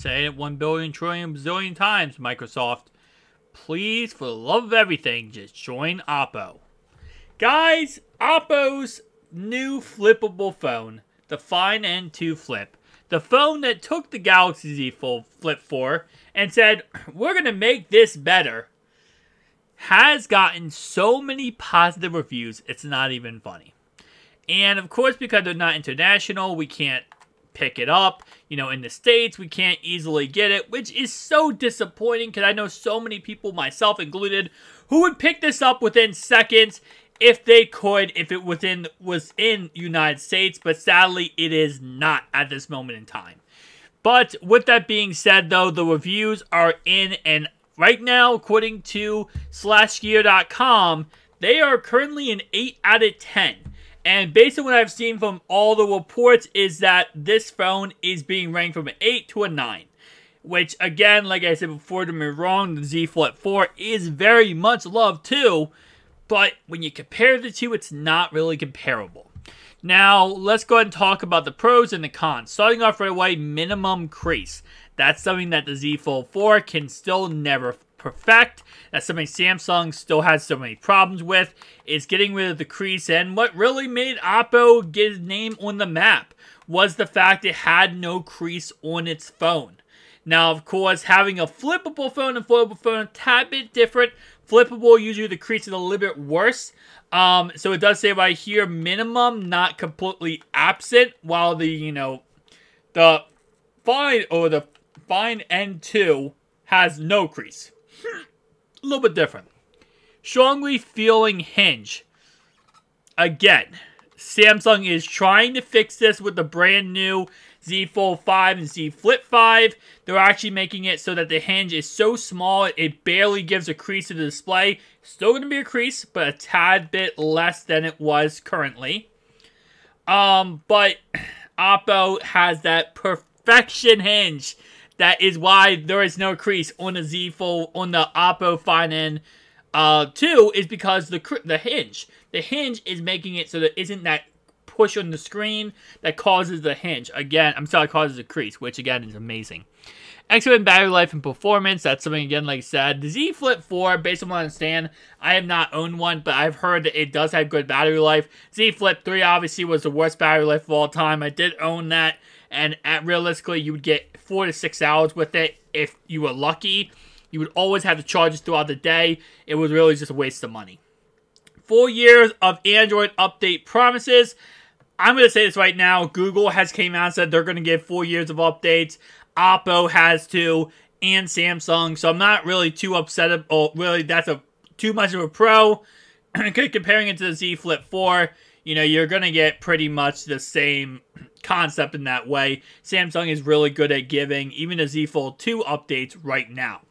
Say it 1 billion trillion bazillion times, Microsoft. Please, for the love of everything, just join Oppo. Guys, Oppo's new flippable phone, the Find N2 Flip, the phone that took the Galaxy Z Flip 4 and said, we're going to make this better, has gotten so many positive reviews, it's not even funny. And of course, because they're not international, we can't pick it up. You know, in the States, we can't easily get it, which is so disappointing because I know so many people, myself included, who would pick this up within seconds if they could, if it was in United States, but sadly, it is not at this moment in time. But with that being said, though, the reviews are in, and right now, according to slashgear.com, they are currently an 8 out of 10. And based on what I've seen from all the reports is that this phone is being ranked from an 8 to a 9. Which, again, like I said before, don't get me wrong, the Z Flip 4 is very much loved too. But when you compare the two, it's not really comparable. Now, let's go ahead and talk about the pros and the cons. Starting off right away, minimum crease. That's something that the Z Fold 4 can still never perfect. That's something Samsung still has so many problems with, is getting rid of the crease. And what really made Oppo get its name on the map was the fact it had no crease on its phone. Now, of course, having a flippable phone and foldable phone, a tad bit different. Flippable, usually the crease is a little bit worse. So it does say right here, minimum, not completely absent, while the, you know, the Find N2 has no crease. A little bit different. Strongly feeling hinge. Again, Samsung is trying to fix this with the brand new Z Fold 5 and Z Flip 5. They're actually making it so that the hinge is so small, it barely gives a crease to the display. Still going to be a crease, but a tad bit less than it was currently. But Oppo has that perfection hinge. That is why there is no crease on the Z Fold, on the Oppo Find N2, is because the hinge. The hinge is making it so there isn't that push on the screen that causes the hinge. Again, causes a crease, which again is amazing. Excellent battery life and performance. That's something, again, like I said. The Z Flip 4, based on what I understand, I have not owned one, but I've heard that it does have good battery life. Z Flip 3 obviously was the worst battery life of all time. I did own that, and realistically, you would get 4 to 6 hours with it if you were lucky. You would always have to charge it throughout the day. It was really just a waste of money. 4 years of Android update promises. I'm going to say this right now. Google has came out and said they're going to give 4 years of updates. Oppo has too, and Samsung. So I'm not really too upset. Really, that's too much of a pro. Comparing it to the Z Flip 4, you know, you're going to get pretty much the same concept in that way. Samsung is really good at giving even the Z Fold 2 updates right now.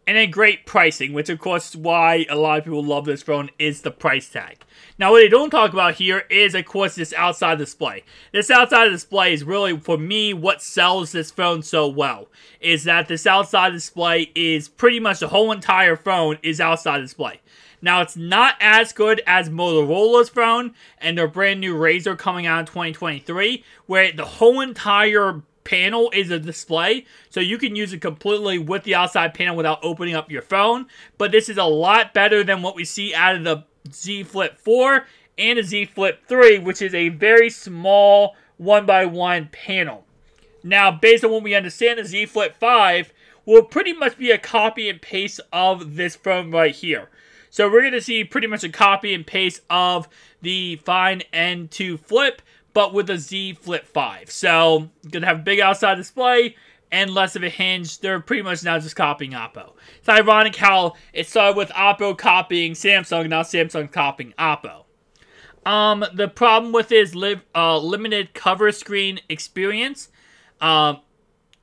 And then great pricing, which of course is why a lot of people love this phone, is the price tag. Now what they don't talk about here is, of course, this outside display. This outside display is really, for me, what sells this phone so well. Is that this outside display is pretty much the whole entire phone is outside display. Now it's not as good as Motorola's phone and their brand new Razr coming out in 2023, where the whole entire panel is a display, so you can use it completely with the outside panel without opening up your phone. But this is a lot better than what we see out of the Z Flip 4 and the Z Flip 3, which is a very small 1x1 panel. Now, based on what we understand, the Z Flip 5 will pretty much be a copy and paste of this phone right here. So we're going to see pretty much a copy and paste of the Find N2 Flip, but with a Z Flip 5. So, going to have a big outside display and less of a hinge. They're pretty much now just copying Oppo. It's ironic how it started with Oppo copying Samsung, now Samsung copying Oppo. The problem with it is limited cover screen experience.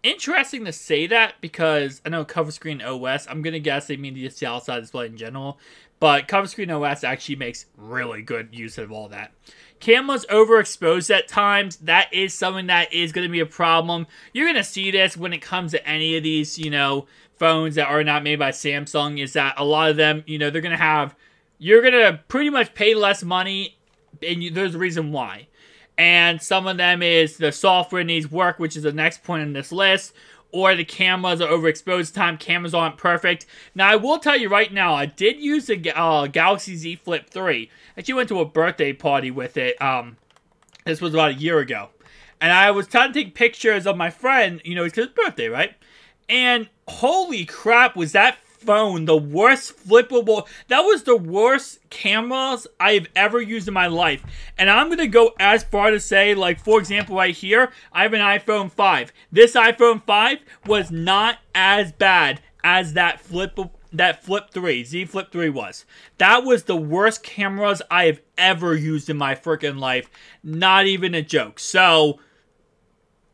Interesting to say that because I know cover screen OS, I'm going to guess they mean just the outside display in general. But cover screen OS actually makes really good use of all that. Camera's overexposed at times. That is something that is going to be a problem. You're going to see this when it comes to any of these, you know, phones that are not made by Samsung, is that a lot of them, you know, they're going to have, you're going to pretty much pay less money, and there's a reason why. And some of them is the software needs work, which is the next point on this list. Or the cameras are overexposed at the time. Cameras aren't perfect. Now, I will tell you right now, I did use the Galaxy Z Flip 3. I actually went to a birthday party with it. This was about a year ago. And I was trying to take pictures of my friend. You know, it's his birthday, right? And holy crap, was that phone the worst flippable. That was the worst cameras I've ever used in my life. And I'm going to go as far to say, like, for example, right here, I have an iPhone 5. This iPhone 5 was not as bad as that Flip 3, Z Flip 3 was. That was the worst cameras I have ever used in my freaking life. Not even a joke. So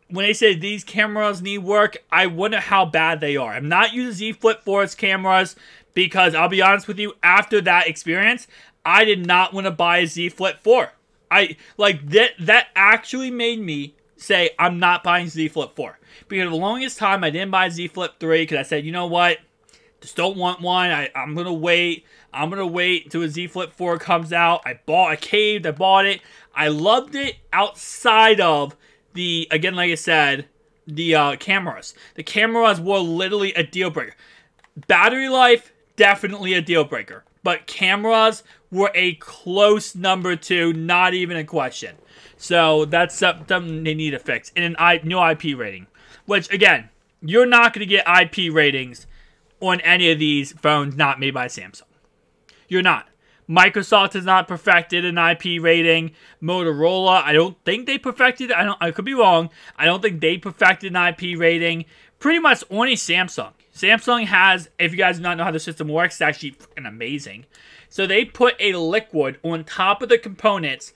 when they say these cameras need work, I wonder how bad they are. I'm not using Z Flip 4's cameras because I'll be honest with you, after that experience, I did not want to buy a Z Flip 4. That actually made me say I'm not buying Z Flip 4. Because for the longest time I didn't buy Z Flip 3 because I said, you know what? Just don't want one. I'm gonna wait. I'm gonna wait until a Z Flip 4 comes out. I caved, I bought it. I loved it outside of again, like I said, the cameras. The cameras were literally a deal breaker. Battery life, definitely a deal breaker. But cameras were a close number 2, not even a question. So that's something they need to fix. And a new IP rating. Which, again, you're not going to get IP ratings on any of these phones not made by Samsung. You're not. Microsoft has not perfected an IP rating. Motorola, I don't think they perfected it. I could be wrong. I don't think they perfected an IP rating. Pretty much only Samsung. Samsung has, if you guys do not know how the system works, it's actually freaking amazing. So they put a liquid on top of the components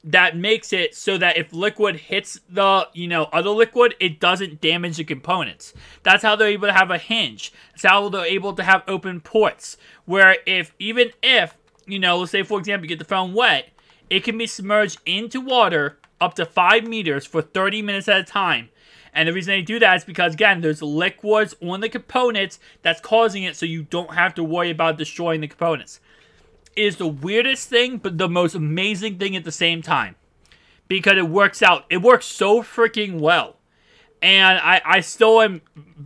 that makes it so that if liquid hits the, other liquid, it doesn't damage the components. That's how they're able to have a hinge. That's how they're able to have open ports. Where even if let's say, for example, you get the phone wet, it can be submerged into water up to 5 meters for 30 minutes at a time. And the reason they do that is because, again, there's liquids on the components that's causing it, so you don't have to worry about destroying the components. It is the weirdest thing, but the most amazing thing at the same time. Because it works out. It works so freaking well. And I still am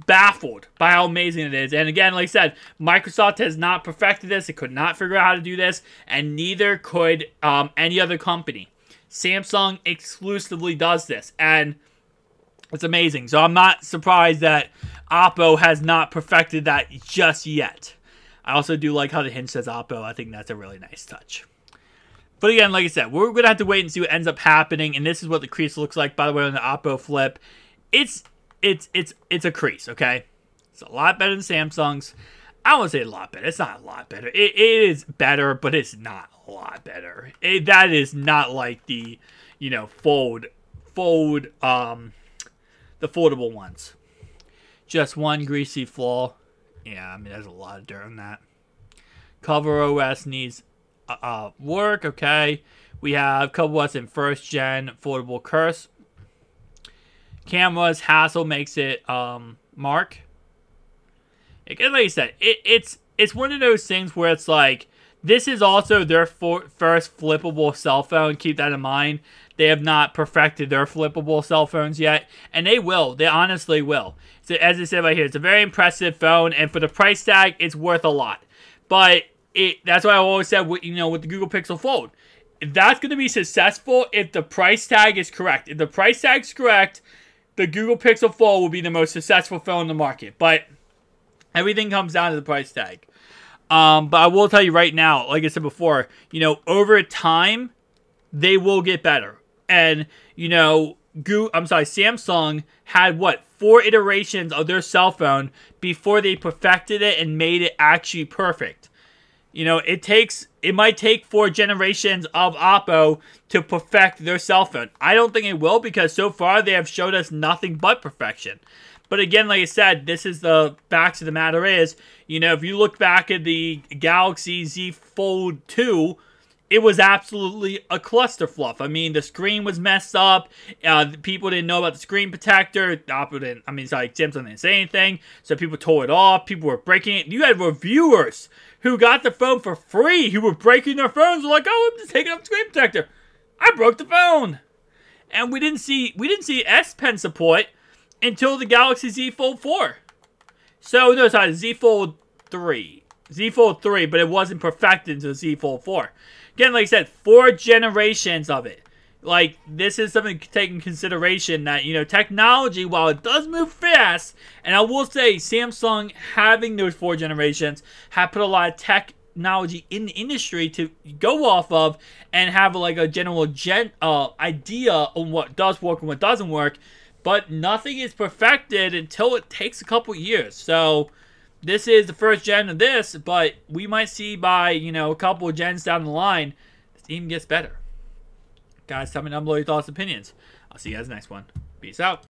baffled by how amazing it is. And again, like I said, Microsoft has not perfected this. It could not figure out how to do this. And neither could any other company. Samsung exclusively does this. And it's amazing. So I'm not surprised that Oppo has not perfected that just yet. I also do like how the hinge says Oppo. I think that's a really nice touch. But again, like I said, we're going to have to wait and see what ends up happening. And this is what the crease looks like, by the way, on the Oppo Flip. It's a crease, okay? It's a lot better than Samsung's. I don't want to say a lot better. It's not a lot better. It is better, but it's not a lot better. That is not like the, the foldable ones. Just one greasy flaw. Yeah, I mean, there's a lot of dirt on that. Cover OS needs work, okay? We have Cover OS in first gen foldable curse. Cameras, hassle makes it mark. Again, like I said, it's one of those things where it's like, this is also their first flippable cell phone. Keep that in mind. They have not perfected their flippable cell phones yet, and they will. They honestly will. So as I said right here, it's a very impressive phone, and for the price tag, it's worth a lot. But that's why I always said, with the Google Pixel Fold, if that's going to be successful, if the price tag is correct. If the price tag is correct, the Google Pixel Fold will be the most successful phone in the market. But everything comes down to the price tag. But I will tell you right now, like I said before, over time, they will get better. And, Samsung had, 4 iterations of their cell phone before they perfected it and made it actually perfect. It might take 4 generations of Oppo to perfect their cell phone. I don't think it will, because so far they have showed us nothing but perfection. But again, like I said, this is the facts of the matter is, if you look back at the Galaxy Z Fold 2, it was absolutely a clusterfluff. I mean, the screen was messed up. People didn't know about the screen protector. Samsung didn't say anything. So people tore it off. People were breaking it. You had reviewers who got the phone for free, who were breaking their phones. They're like, oh, I'm just taking off the screen protector. I broke the phone. And we didn't see S Pen support until the Galaxy Z Fold 4. So no, sorry, Z Fold 3. Z Fold 3, but it wasn't perfected until Z Fold 4. Again, like I said, 4 generations of it. Like, this is something to take in consideration that, you know, technology, while it does move fast, and I will say Samsung having those 4 generations have put a lot of technology in the industry to go off of and have like a general idea on what does work and what doesn't work, but nothing is perfected until it takes a couple years. So this is the first gen of this, but we might see by, you know, a couple of gens down the line, this even gets better. Guys, tell me down below your thoughts and opinions. I'll see you guys next one. Peace out.